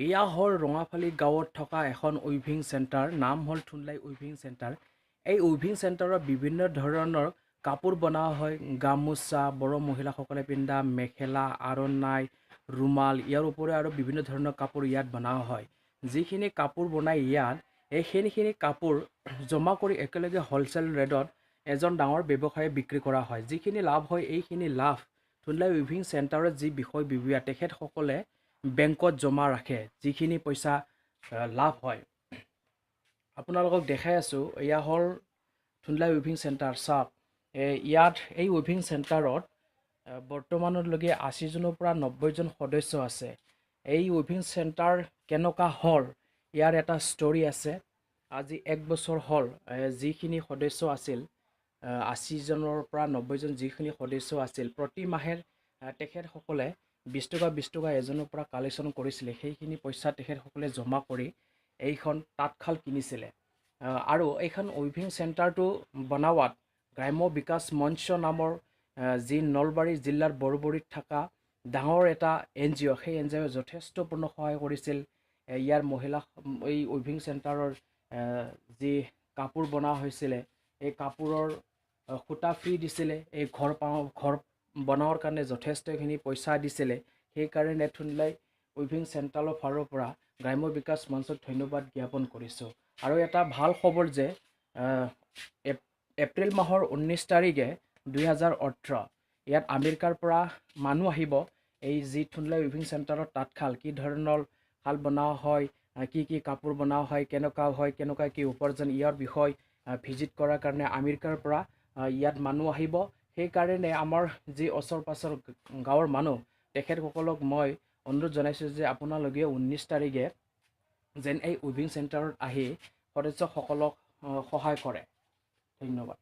এয়া হ'ল ৰঙাফালি গাঁৱত থকা এখন উইভিং চেণ্টাৰ, নাম হ'ল থুনলাই উইভিং চেণ্টাৰ। এই উইভিং চেণ্টাৰত বিভিন্ন ধৰণৰ কাপোৰ বনোৱা হয়। গামোচা, বড়ো মহিলাসকলে পিন্ধা মেখেলা, আৰণাই, ৰুমাল, ইয়াৰ উপৰিও আৰু বিভিন্ন ধৰণৰ কাপোৰ ইয়াত বনোৱা হয়। যিখিনি কাপোৰ বনাই ইয়াত, সেইখিনি কাপোৰ জমা কৰি একেলগে হ'লচেল ৰেটত এজন ডাঙৰ ব্যৱসায়ীয়ে বিক্ৰী কৰা হয়। যিখিনি লাভ হয়, এইখিনি লাভ থুনলাই উইভিং চেণ্টাৰত যি বিষয়ববীয়া তেখেতসকলে বেংকত জমা ৰাখে। যিখিনি পইচা লাভ হয়, আপোনালোকক দেখাই আছোঁ। এয়া হ'ল থুনলাই উইভিং চেণ্টাৰ। চাওক, ইয়াত এই উইভিং চেণ্টাৰত বৰ্তমানলৈকে 80জনৰ পৰা 90জন সদস্য আছে। এই উইভিং চেণ্টাৰ কেনেকুৱা হ'ল, ইয়াৰ এটা ষ্টৰি আছে। আজি 1 বছৰ হ'ল যিখিনি সদস্য আছিল, 80জনৰ পৰা 90জন যিখিনি সদস্য আছিল, প্ৰতি মাহে তেখেতসকলে 20 টকা এজনৰ পৰা কালেকশ্যন কৰিছিলে। সেইখিনি পইচা তেখেতসকলে জমা কৰি এইখন তাঁতশাল কিনিছিলে। আৰু এইখন উইভিং চেণ্টাৰটো বনাওৱাত গ্ৰাম্য বিকাশ মঞ্চ নামৰ যি নলবাৰী জিলাৰ বৰবৰীত থকা ডাঙৰ এটা NGO, সেই NGO যথেষ্টপূৰ্ণ সহায় কৰিছিল। ইয়াৰ মহিলা এই উইভিং চেণ্টাৰৰ যি কাপোৰ বনোৱা হৈছিলে, এই কাপোৰৰ সূতা ফ্ৰী দিছিলে। এই ঘৰ বনোৱাৰ কাৰণে যথেষ্টখিনি পইচা দিছিলে। সেইকাৰণে থুনলাই উইভিং চেণ্টাৰৰ ফালৰ পৰা গ্ৰাম্য বিকাশ মঞ্চক ধন্যবাদ জ্ঞাপন কৰিছোঁ। আৰু এটা ভাল খবৰ যে এপ্ৰিল মাহৰ 19 তাৰিখে 2018 ইয়াত আমেৰিকাৰ পৰা মানুহ আহিব। এই যি থুনলাই উইভিং চেণ্টাৰত তাঁতশাল কি ধৰণৰ শাল বনোৱা হয়, কি কাপোৰ বনোৱা হয়, কেনেকুৱা কি উপাৰ্জন, ইয়াৰ বিষয় ভিজিট কৰাৰ কাৰণে আমেৰিকাৰ পৰা ইয়াত মানুহ আহিব। সেইকাৰণে আমাৰ যি ওচৰ পাছৰ গাঁৱৰ মানুহ, তেখেতসকলক মই অনুৰোধ জনাইছোঁ যে আপোনালোকে 19 তাৰিখে যেন এই উইভিং চেণ্টাৰত আহি সদস্যসকলক সহায় কৰে। ধন্যবাদ।